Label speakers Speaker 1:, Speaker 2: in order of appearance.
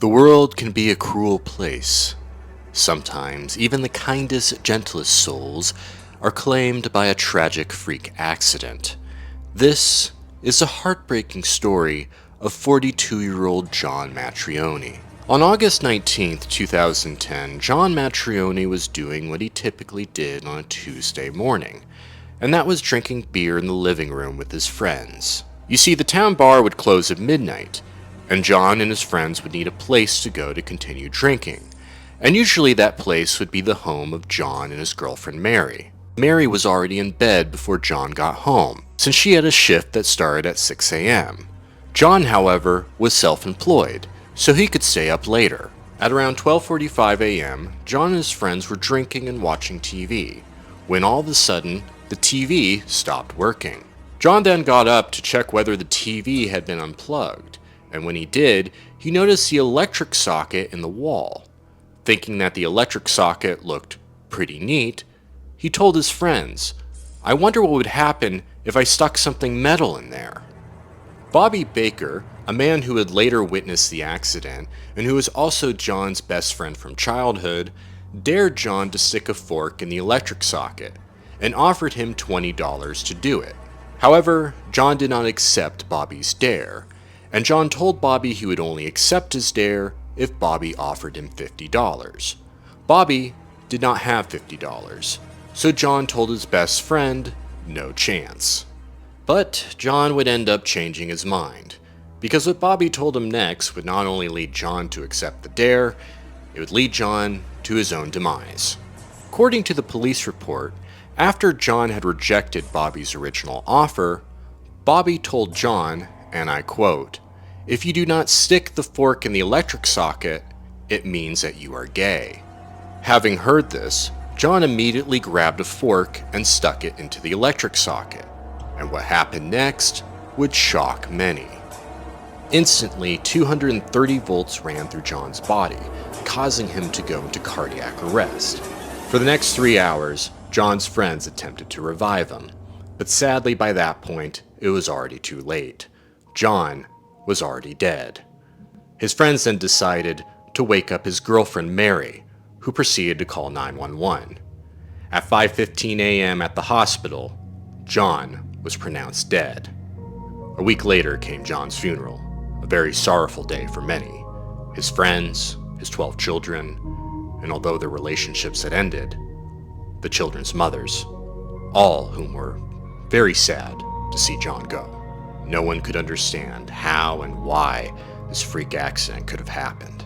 Speaker 1: The world can be a cruel place. Sometimes, even the kindest, gentlest souls are claimed by a tragic freak accident. This is a heartbreaking story of 42-year-old John Matrioni. On August 19th, 2010, John Matrioni was doing what he typically did on a Tuesday morning, and that was drinking beer in the living room with his friends. You see, the town bar would close at midnight, and John and his friends would need a place to go to continue drinking. And usually that place would be the home of John and his girlfriend Mary. Mary was already in bed before John got home, since she had a shift that started at 6 a.m. John, however, was self-employed, so he could stay up later. At around 12:45 a.m., John and his friends were drinking and watching TV, when all of a sudden, the TV stopped working. John then got up to check whether the TV had been unplugged, and when he did, he noticed the electric socket in the wall. Thinking that the electric socket looked pretty neat, he told his friends, "I wonder what would happen if I stuck something metal in there." Bobby Baker, a man who had later witnessed the accident and who was also John's best friend from childhood, dared John to stick a fork in the electric socket and offered him $20 to do it. However, John did not accept Bobby's dare, and John told Bobby he would only accept his dare if Bobby offered him $50. Bobby did not have $50, so John told his best friend, no chance. But John would end up changing his mind, because what Bobby told him next would not only lead John to accept the dare, it would lead John to his own demise. According to the police report, after John had rejected Bobby's original offer, Bobby told John, and I quote, "If you do not stick the fork in the electric socket, it means that you are gay." Having heard this, John immediately grabbed a fork and stuck it into the electric socket, and what happened next would shock many. Instantly, 230 volts ran through John's body, causing him to go into cardiac arrest. For the next 3 hours, John's friends attempted to revive him, but sadly by that point, it was already too late. John was already dead. His friends then decided to wake up his girlfriend Mary, who proceeded to call 911. At 5:15 a.m. at the hospital, John was pronounced dead. A week later came John's funeral, a very sorrowful day for many. His friends, his 12 children, and although their relationships had ended, the children's mothers, all whom were very sad to see John go. No one could understand how and why this freak accident could have happened.